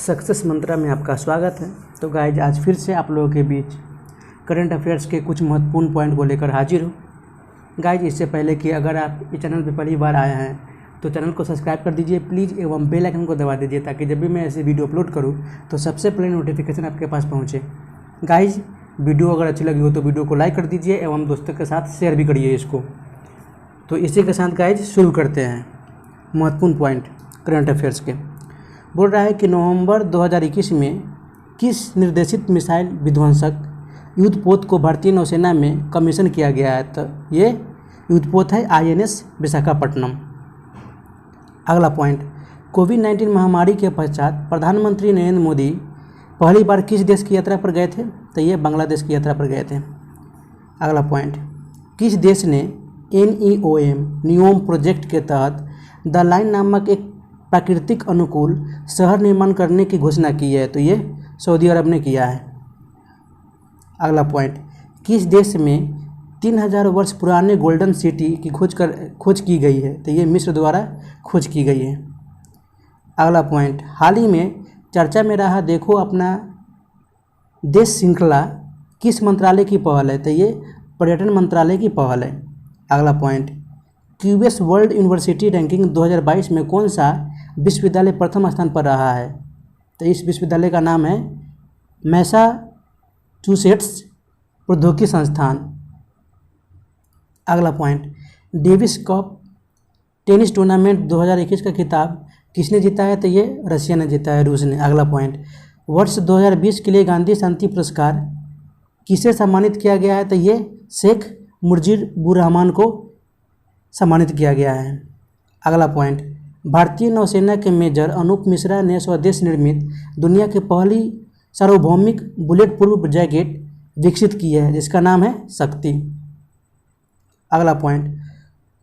Success मंत्रा में आपका स्वागत है। तो गाइज आज फिर से आप लोगों के बीच करंट अफेयर्स के कुछ महत्वपूर्ण पॉइंट को लेकर हाजिर हूँ। गाइज इससे पहले कि अगर आप इस चैनल पर पहली बार आए हैं तो चैनल को सब्सक्राइब कर दीजिए प्लीज़, एवं बेल आइकन को दबा दीजिए ताकि जब भी मैं ऐसे वीडियो अपलोड करूँ तो सबसे पहले नोटिफिकेशन आपके पास पहुँचे। गाइज वीडियो अगर अच्छी लगी हो तो वीडियो को लाइक कर दीजिए एवं दोस्तों के साथ शेयर भी करिए इसको। तो इसी के साथ गाइज शुरू करते हैं महत्वपूर्ण पॉइंट करंट अफेयर्स के। बोल रहा है कि नवंबर 2021 में किस निर्देशित मिसाइल विध्वंसक युद्धपोत को भारतीय नौसेना में कमीशन किया गया है। तो ये युद्धपोत है INS विशाखापट्टनम। अगला पॉइंट, कोविड-19 महामारी के पश्चात प्रधानमंत्री नरेंद्र मोदी पहली बार किस देश की यात्रा पर गए थे। तो ये बांग्लादेश की यात्रा पर गए थे। अगला पॉइंट, किस देश ने NEOM नियोम प्रोजेक्ट के तहत द लाइन नामक एक प्राकृतिक अनुकूल शहर निर्माण करने की घोषणा की है। तो ये सऊदी अरब ने किया है। अगला पॉइंट, किस देश में 3000 वर्ष पुराने गोल्डन सिटी की खोज की गई है। तो ये मिस्र द्वारा खोज की गई है। अगला पॉइंट, हाल ही में चर्चा में रहा देखो अपना देश श्रृंखला किस मंत्रालय की पहल है। तो ये पर्यटन मंत्रालय की पहल है। अगला point, QS world university ranking 2022 में कौन सा विश्वविद्यालय प्रथम स्थान पर रहा है। तो इस विश्वविद्यालय का नाम है मैसाचुसेट्स प्रौद्योगिकी संस्थान। अगला point, Davis cup tennis tournament 2021 का खिताब किसने जीता है। तो ये रशिया ने जीता है, रूस ने। अगला पॉइंट, वर्ष 2020 के लिए गांधी शांति पुरस्कार किसे सम्मानित किया गया है। तो ये शेख मुजीबुर्रहमान को सम्मानित किया गया है। अगला पॉइंट, भारतीय नौसेना के मेजर अनूप मिश्रा ने स्वदेश निर्मित दुनिया की पहली सार्वभौमिक बुलेट प्रूफ जैकेट विकसित की है जिसका नाम है शक्ति। अगला पॉइंट,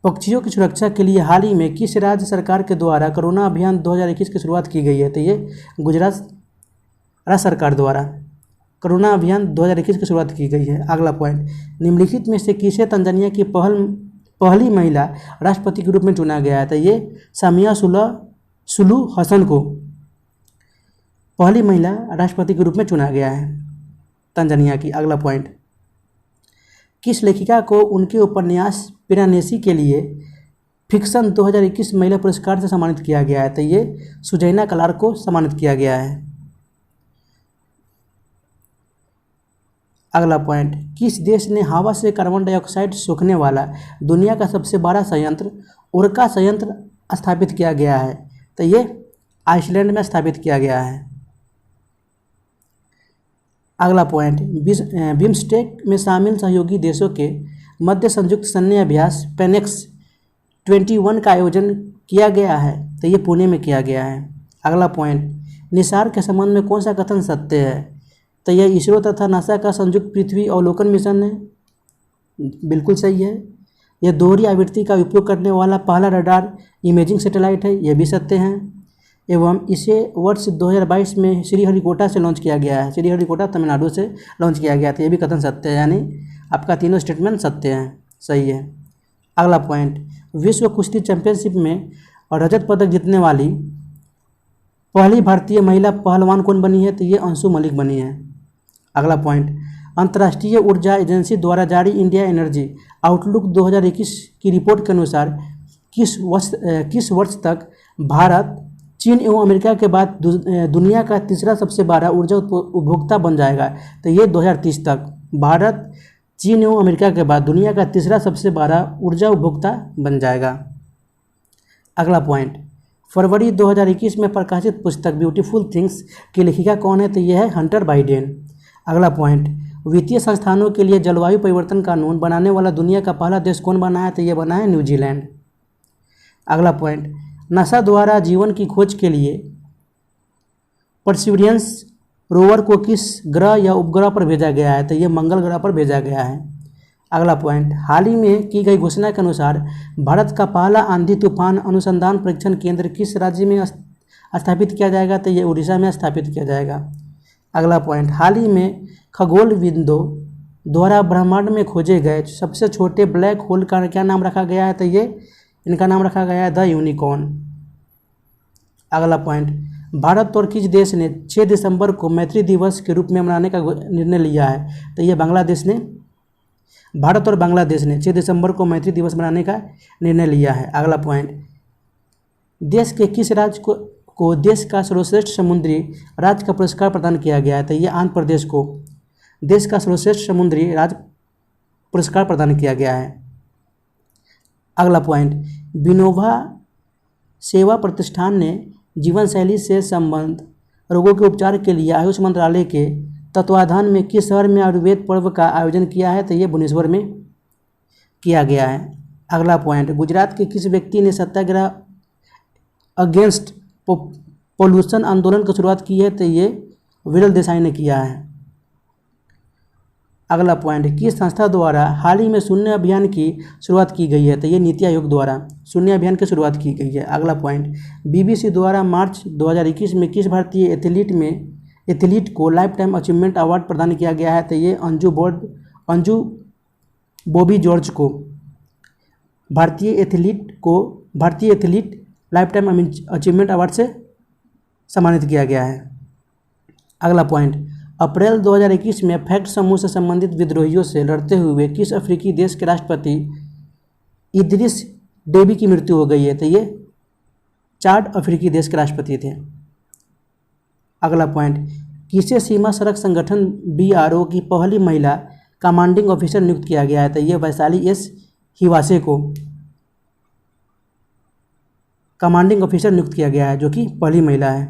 पक्षियों की सुरक्षा के लिए हाल ही में किस राज्य सरकार के द्वारा कोरोना अभियान 2021 की शुरुआत की गई है। तो ये गुजरात राज्य सरकार द्वारा कोरोना अभियान 2021 की शुरुआत की गई है। अगला पॉइंट, निम्नलिखित में से किसे तंजानिया की पहली महिला राष्ट्रपति के रूप में चुना गया है। तो ये सामिया सुलू हसन को पहली महिला राष्ट्रपति के रूप में चुना गया है तंजानिया की। अगला पॉइंट, किस लेखिका को उनके उपन्यास पिरानेसी के लिए फिक्शन 2021 महिला पुरस्कार से सम्मानित किया गया है। तो ये सुजैना कलार को सम्मानित किया गया है। अगला पॉइंट, किस देश ने हवा से कार्बन डाइऑक्साइड सोखने वाला दुनिया का सबसे बड़ा संयंत्र ओरका संयंत्र स्थापित किया गया है। तो ये आइसलैंड में स्थापित किया गया है। अगला पॉइंट, बिम्स्टेक में शामिल सहयोगी देशों के मध्य संयुक्त सैन्य अभ्यास पेनेक्स 21 का आयोजन किया गया है। तो ये पुणे में किया गया है। अगला पॉइंट, निसार के संबंध में कौन सा कथन सत्य है। तो यह इसरो तथा नासा का संयुक्त पृथ्वी अवलोकन मिशन है, बिल्कुल सही है। यह दोहरी आवृत्ति का उपयोग करने वाला पहला रडार इमेजिंग सैटेलाइट है, यह भी सत्य है। एवं इसे वर्ष 2022 में श्रीहरिकोटा से लॉन्च किया गया है, श्रीहरिकोटा तमिलनाडु से लॉन्च किया गया था, यह भी कथन सत्य है। यानी आपका तीनों स्टेटमेंट सत्य हैं, सही है। अगला पॉइंट, विश्व कुश्ती चैंपियनशिप में रजत पदक जीतने वाली पहली भारतीय महिला पहलवान कौन बनी है। तो ये अंशु मलिक बनी है। अगला पॉइंट, अंतर्राष्ट्रीय ऊर्जा एजेंसी द्वारा जारी इंडिया एनर्जी आउटलुक 2021 की रिपोर्ट के अनुसार किस वर्ष तक भारत चीन एवं अमेरिका के बाद दुनिया का तीसरा सबसे बड़ा ऊर्जा उपभोक्ता बन जाएगा। तो ये 2030 तक भारत चीन एवं अमेरिका के बाद दुनिया का तीसरा सबसे बड़ा ऊर्जा उपभोक्ता बन जाएगा। अगला पॉइंट, फरवरी 2021 में प्रकाशित पुस्तक ब्यूटीफुल थिंग्स की लेखिका कौन है। तो यह है हंटर बाइडेन। अगला पॉइंट, वित्तीय संस्थानों के लिए जलवायु परिवर्तन कानून बनाने वाला दुनिया का पहला देश कौन बना है। तो यह बना है न्यूजीलैंड। अगला पॉइंट, नासा द्वारा जीवन की खोज के लिए परसिवरेंस रोवर को किस ग्रह या उपग्रह पर भेजा गया है। तो यह मंगल ग्रह पर भेजा गया है। अगला पॉइंट, हाल ही में की गई घोषणा के अनुसार भारत का पहला आंधी तूफान अनुसंधान परीक्षण केंद्र किस राज्य में स्थापित किया जाएगा। तो ये उड़ीसा में स्थापित किया जाएगा। अगला पॉइंट, हाल ही में खगोलविदों द्वारा ब्रह्मांड में खोजे गए सबसे छोटे ब्लैक होल का क्या नाम रखा गया है। तो ये इनका नाम रखा गया है द यूनिकॉर्न। अगला पॉइंट, भारत और किस देश ने 6 दिसंबर को मैत्री दिवस के रूप में मनाने का निर्णय लिया है? तो ये बांग्लादेश ने, भारत और बांग्लादेश ने 6 दिसंबर को मैत्री दिवस मनाने का निर्णय लिया है। अगला पॉइंट, देश के किस राज्य को देश का सर्वश्रेष्ठ समुद्री राज्य का पुरस्कार प्रदान किया गया है? तो ये आंध्र प्रदेश को देश का सर्वश्रेष्ठ समुद्री राज्य पुरस्कार प्रदान किया गया है। अगला पॉइंट, विनोबा सेवा प्रतिष्ठान ने जीवन शैली से संबंध रोगों के उपचार के लिए आयुष मंत्रालय के तत्वाधान में किस शहर में आयुर्वेद पर्व का आयोजन किया है? तो ये भुवनेश्वर में किया गया है। अगला पॉइंट, गुजरात के किस व्यक्ति ने सत्याग्रह अगेंस्ट पोल्यूशन आंदोलन की शुरुआत की है? तो ये विरल देसाई ने किया है। अगला पॉइंट, किस संस्था द्वारा हाल ही में शून्य अभियान की शुरुआत की गई है? तो ये नीति आयोग द्वारा शून्य अभियान की शुरुआत की गई है। अगला पॉइंट, बीबीसी द्वारा मार्च 2021 में किस भारतीय एथलीट को लाइफ टाइम अचीवमेंट अवार्ड प्रदान किया गया है? तो ये अंजू बॉबी जॉर्ज को भारतीय athlete life time achievement award से सम्मानित किया गया है। अगला पॉइंट, अप्रैल 2021 में फैक्ट समूह से संबंधित विद्रोहियों से लड़ते हुए किस अफ्रीकी देश के राष्ट्रपति इदरिस डेबी की मृत्यु हो गई है? तो ये चाड अफ्रीकी देश के राष्ट्रपति थे। अगला पॉइंट, किसे सीमा सड़क संगठन BRO की पहली महिला कमांडिंग ऑफिसर नियुक्त किया गया है? तो ये वैशाली S हिवासे को कमांडिंग ऑफिसर नियुक्त किया गया है, जो कि पहली महिला है।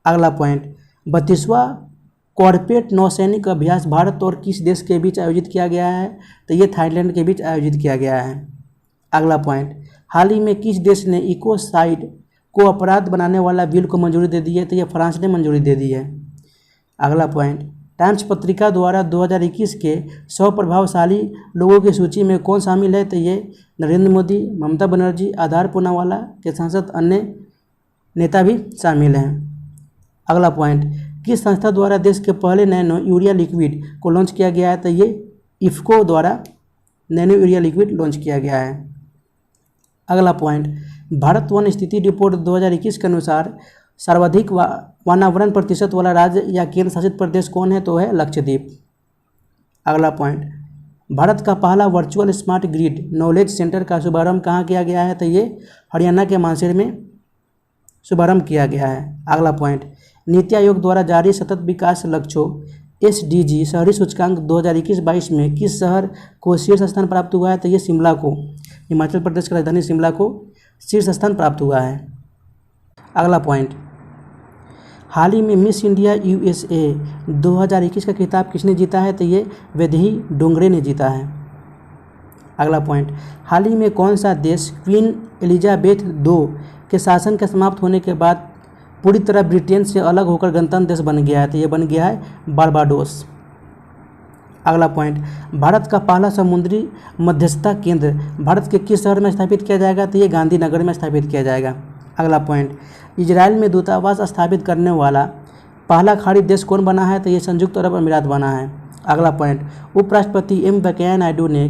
अगला पॉइंट, 32वां कॉर्पेट नौसैनिक अभ्यास भारत और किस देश के बीच आयोजित किया गया है? तो ये थाईलैंड के बीच आयोजित किया गया है। अगला पॉइंट, हाल ही में किस देश ने इकोसाइड को अपराध बनाने वाला बिल को मंजूरी दे दी है? तो ये फ्रांस ने मंजूरी दे दी है। अगला पॉइंट, टाइम्स पत्रिका द्वारा 2021 के 100 प्रभावशाली लोगों की सूची में कौन शामिल है? तो ये नरेंद्र मोदी, ममता बनर्जी, आधार पूनावाला के सांसद अन्य नेता भी शामिल हैं। अगला पॉइंट, किस संस्था द्वारा देश के पहले नैनो यूरिया लिक्विड को लॉन्च किया गया है? तो ये इफ्को द्वारा नैनो यूरिया लिक्विड लॉन्च किया गया है। अगला पॉइंट, भारत वन स्थिति रिपोर्ट 2021 के अनुसार सर्वाधिक वनावरण प्रतिशत वाला राज्य या केंद्र शासित प्रदेश कौन है? तो है लक्षद्वीप। अगला पॉइंट, भारत का पहला virtual smart grid knowledge centre का शुभारंभ कहाँ किया गया है? तो ये हरियाणा के मानेसर में शुभारंभ किया गया है। अगला पॉइंट, नीति आयोग द्वारा जारी सतत विकास लक्ष्यों SDG शहरी सूचकांक 2021-22 में किस शहर को शीर्ष स्थान प्राप्त हुआ है? तो ये शिमला को, हिमाचल प्रदेश की राजधानी शिमला को शीर्ष स्थान प्राप्त हुआ है। अगला पॉइंट, हाल ही में मिस इंडिया USA 2021 का खिताब किसने जीता है? तो ये वैदेही डोंगरे ने जीता है। अगला पॉइंट, हाल ही में कौन सा देश क्वीन एलिजाबेथ II के शासन के समाप्त होने के बाद पूरी तरह ब्रिटेन से अलग होकर गणतंत्र देश बन गया है? तो ये बन गया है बारबाडोस। अगला पॉइंट, भारत का पहला समुद्री मध्यस्थता केंद्र भारत के किस शहर में स्थापित किया जाएगा? तो ये गांधीनगर में स्थापित किया जाएगा। अगला पॉइंट, इजराइल में दूतावास स्थापित करने वाला पहला खाड़ी देश कौन बना है? तो ये संयुक्त अरब अमीरात बना है। अगला पॉइंट, उपराष्ट्रपति M वेंकैया नायडू ने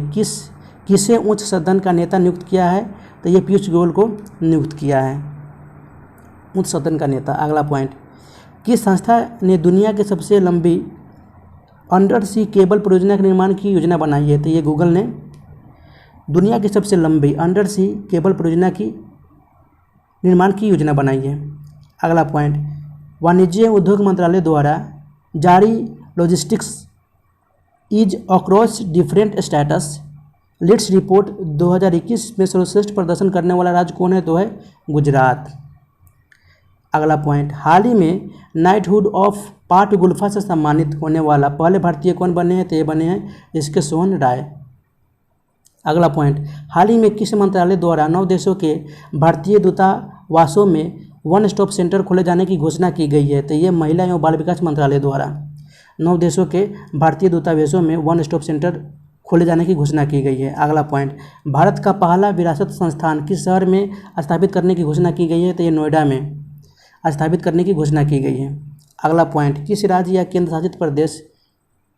किसे उच्च सदन का नेता नियुक्त किया है? तो ये पीयूष गोयल को नियुक्त किया है उच्च सदन का नेता। अगला पॉइंट, किस संस्था ने दुनिया की सबसे लंबी अंडर सी केबल परियोजना के निर्माण की योजना बनाई है? तो ये गूगल ने दुनिया की सबसे लंबी अंडर सी केबल परियोजना की निर्माण की योजना बनाई है। अगला पॉइंट, वाणिज्य एवं उद्योग मंत्रालय द्वारा जारी logistics ease across different states LEADS report 2021 में सर्वश्रेष्ठ प्रदर्शन करने वाला राज्य कौन है? तो है गुजरात। अगला पॉइंट, हाल ही में नाइटहुड ऑफ पाट गुल्फा से सम्मानित होने वाला पहले भारतीय कौन बने हैं? तो ये बने हैं SK सोहन राय। अगला पॉइंट, हाल ही में किस मंत्रालय द्वारा 9 देशों के भारतीय दूतावासों में वन स्टॉप सेंटर खोले जाने की घोषणा की गई है? तो ये महिला एवं बाल विकास मंत्रालय द्वारा 9 देशों के भारतीय दूतावासों में वन स्टॉप सेंटर खोले जाने की घोषणा की गई है। अगला पॉइंट, भारत का पहला विरासत संस्थान किस शहर में स्थापित करने की घोषणा की गई है? तो ये नोएडा में स्थापित करने की घोषणा की गई है। अगला पॉइंट, किस राज्य या केंद्र शासित प्रदेश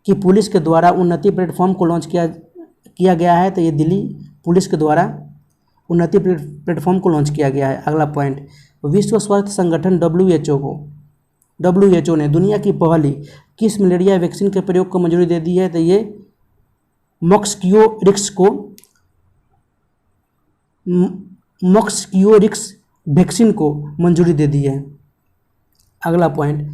की पुलिस के द्वारा उन्नति प्लेटफॉर्म को लॉन्च किया गया है? तो ये दिल्ली पुलिस के द्वारा उन्नति प्लेटफॉर्म को लॉन्च किया गया है। अगला पॉइंट, विश्व स्वास्थ्य संगठन WHO ने दुनिया की पहली किस मलेरिया वैक्सीन के प्रयोग को मंजूरी दे दी है? तो ये मॉक्सकियोरिक्स वैक्सीन को मंजूरी दे दी है। अगला पॉइंट,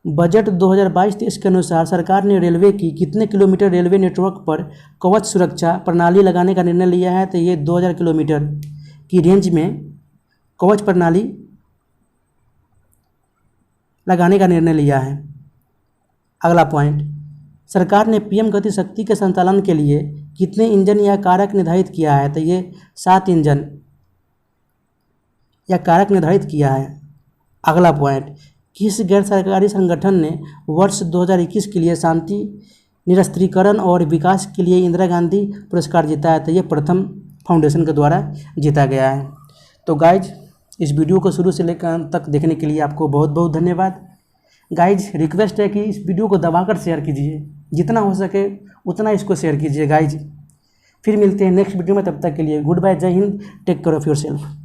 बजट 2022-23 के अनुसार सरकार ने रेलवे की कितने किलोमीटर रेलवे नेटवर्क पर कवच सुरक्षा प्रणाली लगाने का निर्णय लिया है? तो ये 2000 किलोमीटर की रेंज में कवच प्रणाली लगाने का निर्णय लिया है। अगला पॉइंट, सरकार ने पीएम गति शक्ति के संचालन के लिए कितने इंजन या कारक निर्धारित किया है? तो ये 7 इंजन या कारक निर्धारित किया है। अगला पॉइंट, किस गैर सरकारी संगठन ने वर्ष 2021 के लिए शांति निरस्त्रीकरण और विकास के लिए इंदिरा गांधी पुरस्कार जीता है? तो ये प्रथम फाउंडेशन के द्वारा जीता गया है। तो गाइज, इस वीडियो को शुरू से लेकर अंत तक देखने के लिए आपको बहुत बहुत धन्यवाद। गाइज, रिक्वेस्ट है कि इस वीडियो को दबाकर शेयर कीजिए, जितना हो सके उतना इसको शेयर कीजिए गाइज। फिर मिलते हैं नेक्स्ट वीडियो में, तब तक के लिए गुड बाय, जय Hind, take care of yourself.